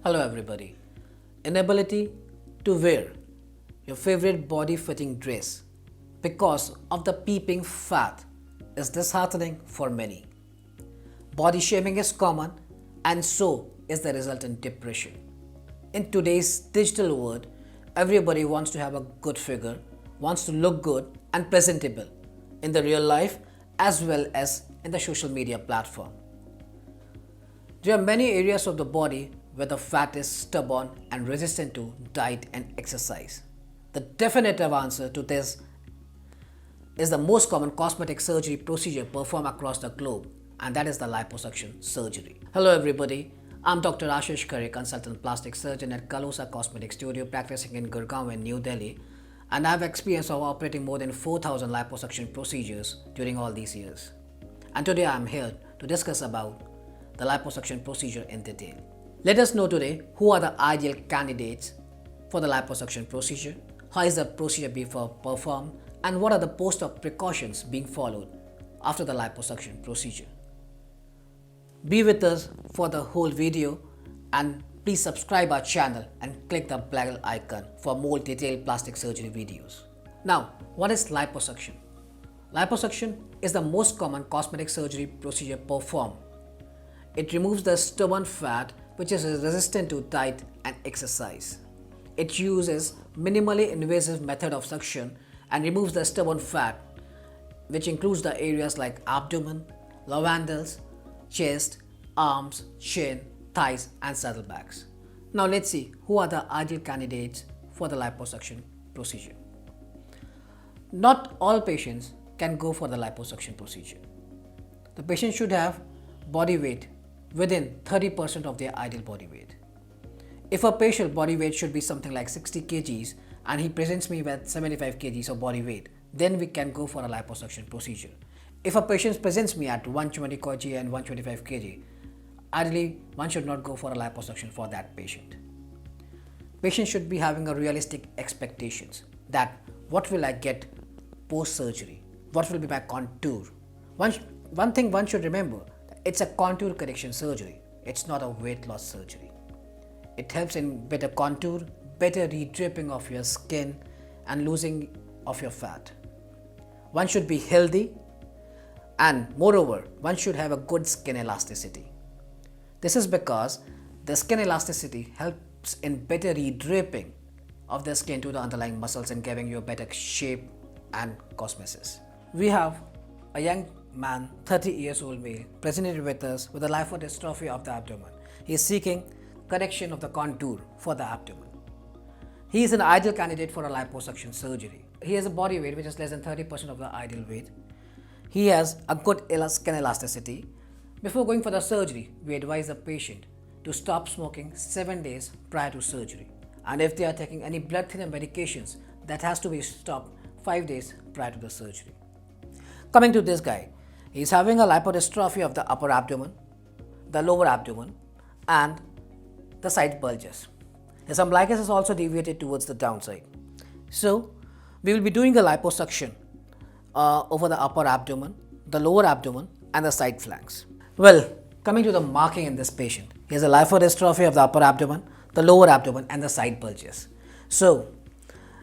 Hello everybody. Inability to wear your favorite body-fitting dress because of the peeping fat is disheartening for many. Body shaming is common and so is the resultant depression. In today's digital world, everybody wants to have a good figure, wants to look good and presentable in the real life as well as in the social media platform. There are many areas of the body where the fat is stubborn and resistant to diet and exercise. The definitive answer to this is the most common cosmetic surgery procedure performed across the globe, and that is the liposuction surgery. Hello everybody, I'm Dr. Ashish Khare, consultant plastic surgeon at Kalosa Cosmetic Studio practicing in Gurgaon in New Delhi, and I have experience of operating more than 4,000 liposuction procedures during all these years. And today I am here to discuss about the liposuction procedure in detail. Let us know today who are the ideal candidates for the liposuction procedure, how is the procedure being performed, and what are the post-op precautions being followed after the liposuction procedure. Be with us for the whole video and please subscribe our channel and click the bell icon for more detailed plastic surgery videos. Now, what is liposuction? Liposuction is the most common cosmetic surgery procedure performed. It removes the stubborn fat which is resistant to diet and exercise. It uses minimally invasive method of suction and removes the stubborn fat, which includes the areas like abdomen, love handles, chest, arms, chin, thighs and saddlebags. Now let's see who are the ideal candidates for the liposuction procedure. Not all patients can go for the liposuction procedure. The patient should have body weight within 30% of their ideal body weight. If a patient body weight should be something like 60 kgs and he presents me with 75 kgs of body weight, then we can go for a liposuction procedure. If a patient presents me at 120 kg and 125 kg, ideally one should not go for a liposuction for that patient. Patient should be having a realistic expectations that what will I get post surgery? What will be my contour? One thing one should remember, it's a contour correction surgery. It's not a weight loss surgery. It helps in better contour, better redraping of your skin and losing of your fat. One should be healthy and moreover, one should have a good skin elasticity. This is because the skin elasticity helps in better redraping of the skin to the underlying muscles and giving you a better shape and cosmesis. We have a young man, 30 years old male, presented with us with a lipodystrophy of the abdomen. He is seeking correction of the contour for the abdomen. He is an ideal candidate for a liposuction surgery. He has a body weight which is less than 30% of the ideal weight. He has a good skin elasticity. Before going for the surgery, we advise the patient to stop smoking 7 days prior to surgery. And if they are taking any blood thinner medications, that has to be stopped 5 days prior to the surgery. Coming to this guy, he is having a lipodystrophy of the upper abdomen, the lower abdomen and the side bulges. His umbilicus is also deviated towards the downside. So, we will be doing a liposuction over the upper abdomen, the lower abdomen and the side flanks. Well, coming to the marking in this patient, he has a lipodystrophy of the upper abdomen, the lower abdomen and the side bulges. So,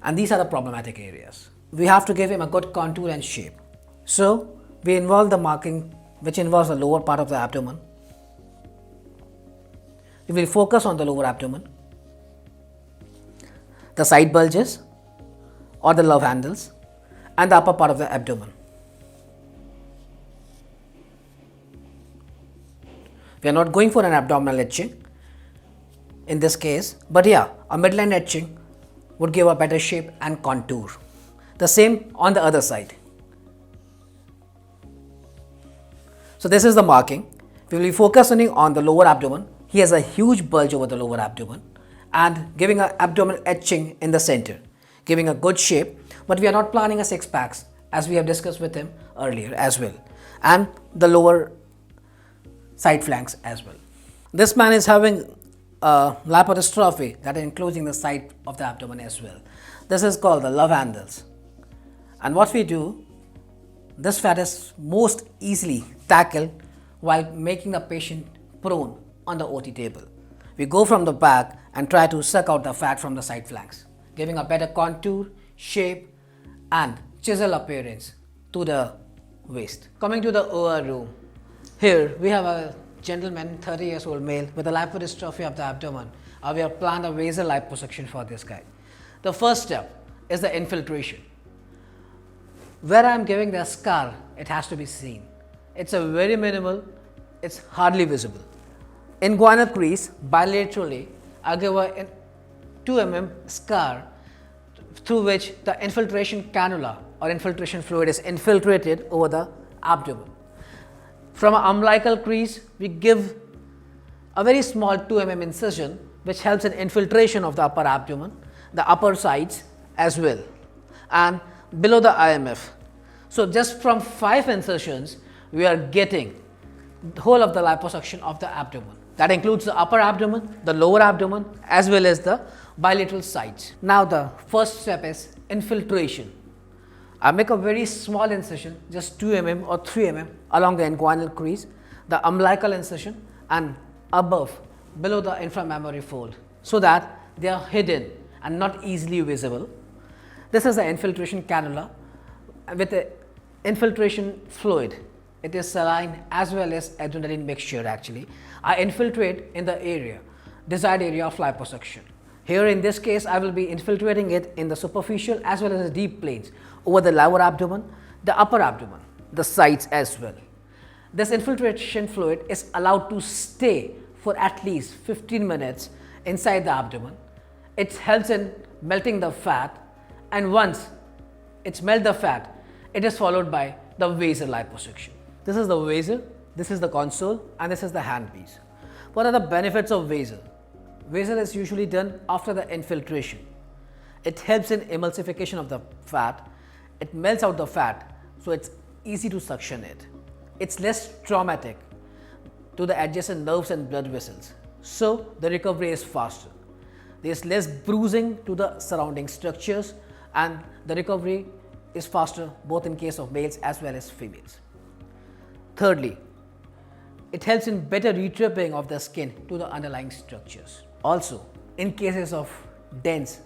and these are the problematic areas. We have to give him a good contour and shape. So, we involve the marking which involves the lower part of the abdomen. We will focus on the lower abdomen, the side bulges or the love handles and the upper part of the abdomen. We are not going for an abdominal etching in this case, but yeah, a midline etching would give a better shape and contour. The same on the other side. So this is the marking. We will be focusing on the lower abdomen. He has a huge bulge over the lower abdomen and giving an abdominal etching in the center, giving a good shape, but we are not planning a six packs as we have discussed with him earlier as well, and the lower side flanks as well. This man is having a lipodystrophy that is including the side of the abdomen as well. This is called the love handles. And what we do, this fat is most easily tackled while making the patient prone on the OT table. we go from the back and try to suck out the fat from the side flanks, giving a better contour, shape and chisel appearance to the waist. Coming to the OR room, here we have a gentleman, 30 years old male with a lipodystrophy of the abdomen. We have planned a vaso liposuction for this guy. The first step is the infiltration. Where I am giving the scar, it has to be seen. It's a very minimal, it's hardly visible. Inguinal crease, bilaterally, I give a 2 mm scar through which the infiltration cannula or infiltration fluid is infiltrated over the abdomen. From an umbilical crease, we give a very small 2 mm incision which helps in infiltration of the upper abdomen, the upper sides as well, and below the IMF. So just from 5 incisions, we are getting the whole of the liposuction of the abdomen. That includes the upper abdomen, the lower abdomen, as well as the bilateral sides. Now the first step is infiltration. I make a very small incision, just 2 mm or 3 mm along the inguinal crease, the umbilical incision and above, below the inframammary fold, so that they are hidden and not easily visible. This is the infiltration cannula with the infiltration fluid. It is saline as well as adrenaline mixture actually. I infiltrate in the area, desired area of liposuction. Here in this case, I will be infiltrating it in the superficial as well as the deep planes over the lower abdomen, the upper abdomen, the sides as well. This infiltration fluid is allowed to stay for at least 15 minutes inside the abdomen. It helps in melting the fat, and once it's melt the fat, it is followed by the vaso liposuction. This is the vaso, this is the console, and this is the handpiece. What are the benefits of vaso? Vaso is usually done after the infiltration. It helps in emulsification of the fat. It melts out the fat, so it's easy to suction it. It's less traumatic to the adjacent nerves and blood vessels, so the recovery is faster. There's less bruising to the surrounding structures, and the recovery is faster both in case of males as well as females. Thirdly, it helps in better retripping of the skin to the underlying structures. Also, in cases of dense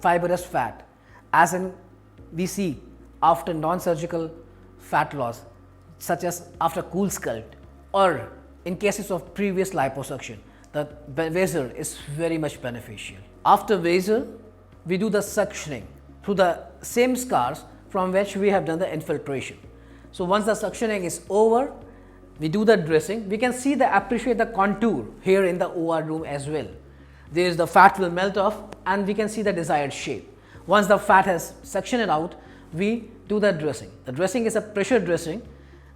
fibrous fat, as in we see after non-surgical fat loss, such as after cool sculpt, or in cases of previous liposuction, the vaso is very much beneficial. After vaso, we do the suctioning through the same scars from which we have done the infiltration. So once the suctioning is over, we do the dressing. We can appreciate the contour here in the OR room as well. There is the fat will melt off and we can see the desired shape. Once the fat has suctioned out, we do the dressing. The dressing is a pressure dressing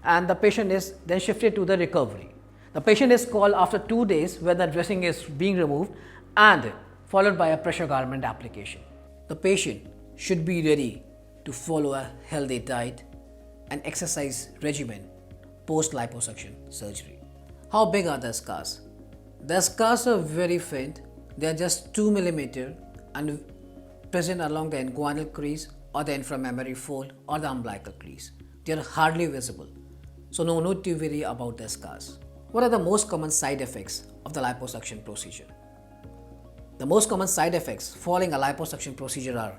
and the patient is then shifted to the recovery. The patient is called after 2 days when the dressing is being removed and followed by a pressure garment application. The patient should be ready to follow a healthy diet and exercise regimen post liposuction surgery. How big are the scars? The scars are very faint. They are just 2 mm and present along the inguinal crease or the inframammary fold or the umbilical crease. They are hardly visible, so no need to worry about the scars. What are the most common side effects of the liposuction procedure? The most common side effects following a liposuction procedure are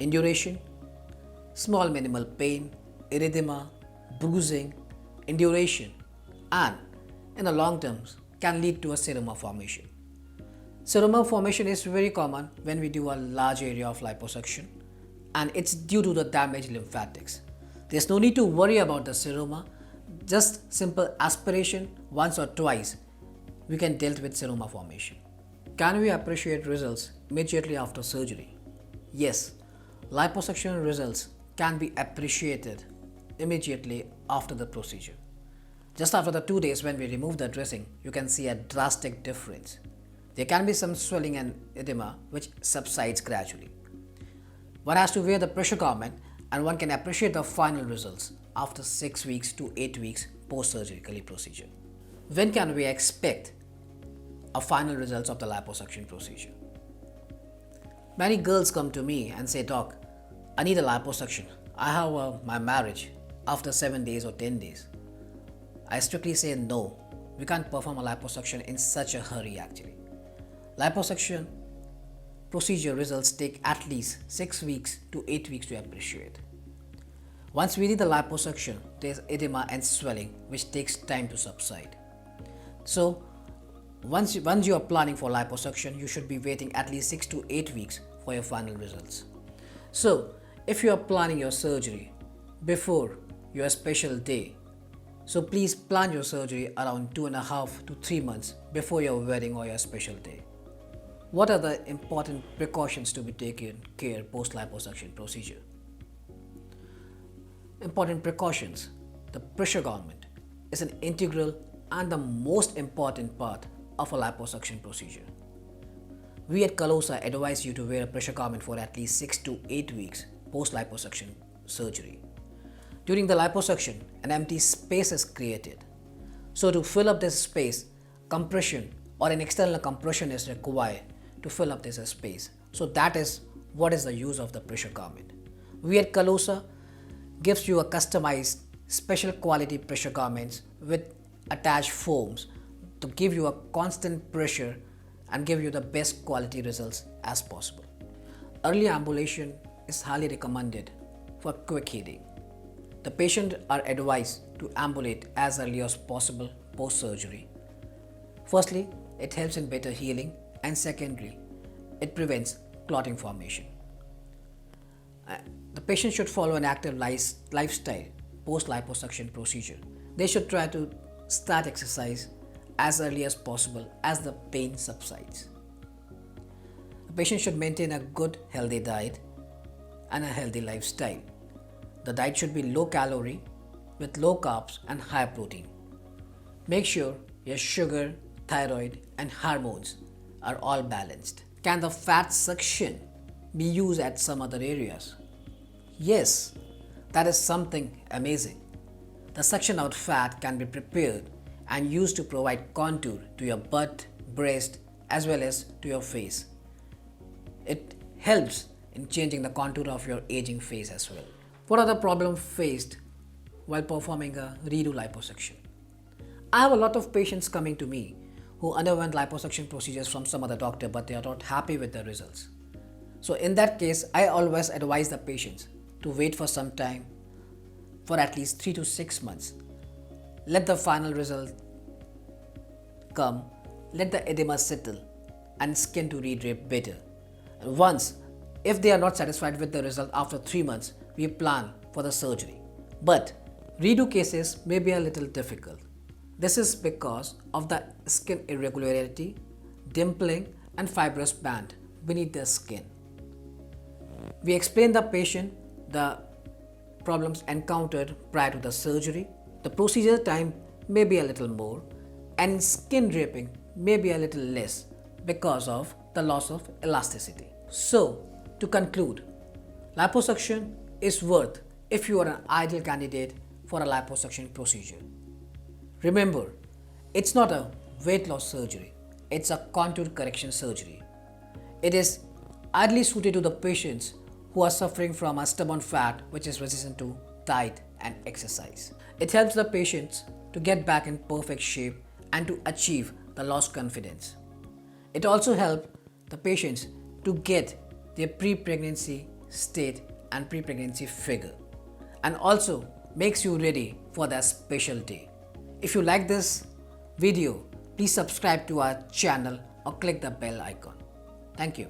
induration, small minimal pain, erythema, bruising, induration, and in the long term can lead to a seroma formation. Seroma formation is very common when we do a large area of liposuction, and it's due to the damaged lymphatics. There's no need to worry about the seroma. Just simple aspiration once or twice, we can deal with seroma formation. Can we appreciate results immediately after surgery? Yes, liposuction results can be appreciated immediately after the procedure. Just after the 2 days when we remove the dressing, you can see a drastic difference. There can be some swelling and edema which subsides gradually. One has to wear the pressure garment and one can appreciate the final results after 6 weeks to 8 weeks post-surgically procedure. When can we expect a final results of the liposuction procedure? Many girls come to me and say, "Doc, I need a liposuction. I have my marriage after 7 days or 10 days." I strictly say no, we can't perform a liposuction in such a hurry actually. Liposuction procedure results take at least 6 weeks to 8 weeks to appreciate. Once we did the liposuction, there is edema and swelling which takes time to subside. So once you are planning for liposuction, you should be waiting at least 6 to 8 weeks for your final results. So if you are planning your surgery before your special day, so please plan your surgery around 2.5 to 3 months before your wedding or your special day. What are the important precautions to be taken care post liposuction procedure? Important precautions. The pressure garment is an integral and the most important part of a liposuction procedure. We at Calosa advise you to wear a pressure garment for at least 6 to 8 weeks post liposuction surgery. During the liposuction, an empty space is created. So to fill up this space, compression or an external compression is required to fill up this space. So that is what is the use of the pressure garment. We at Calosa gives you a customized special quality pressure garments with attached foams to give you a constant pressure and give you the best quality results as possible. Early ambulation is highly recommended for quick healing. The patient are advised to ambulate as early as possible post-surgery. Firstly, it helps in better healing, and secondly, it prevents clotting formation. The patient should follow an active lifestyle post-liposuction procedure. They should try to start exercise as early as possible as the pain subsides. The patient should maintain a good healthy diet and a healthy lifestyle. The diet should be low calorie with low carbs and high protein. Make sure your sugar, thyroid and hormones are all balanced. Can the fat suction be used at some other areas? Yes, that is something amazing. The suction out fat can be prepared and used to provide contour to your butt, breast as well as to your face. It helps in changing the contour of your aging face as well. What are the problems faced while performing a redo liposuction? I have a lot of patients coming to me who underwent liposuction procedures from some other doctor but they are not happy with the results. So in that case, I always advise the patients to wait for some time for at least 3 to 6 months. Let the final result come, let the edema settle and skin to redrape better. And once, if they are not satisfied with the result after 3 months, we plan for the surgery. But redo cases may be a little difficult. This is because of the skin irregularity, dimpling and fibrous band beneath the skin. We explain the patient the problems encountered prior to the surgery. The procedure time may be a little more and skin draping may be a little less because of the loss of elasticity. So, to conclude, liposuction is worth if you are an ideal candidate for a liposuction procedure. Remember, it's not a weight loss surgery, it's a contour correction surgery. It is ideally suited to the patients who are suffering from a stubborn fat which is resistant to diet and exercise. It helps the patients to get back in perfect shape and to achieve the lost confidence. It also helps the patients to get their pre-pregnancy state and pre-pregnancy figure, and also makes you ready for that special day. If you like this video, please subscribe to our channel or click the bell icon. Thank you.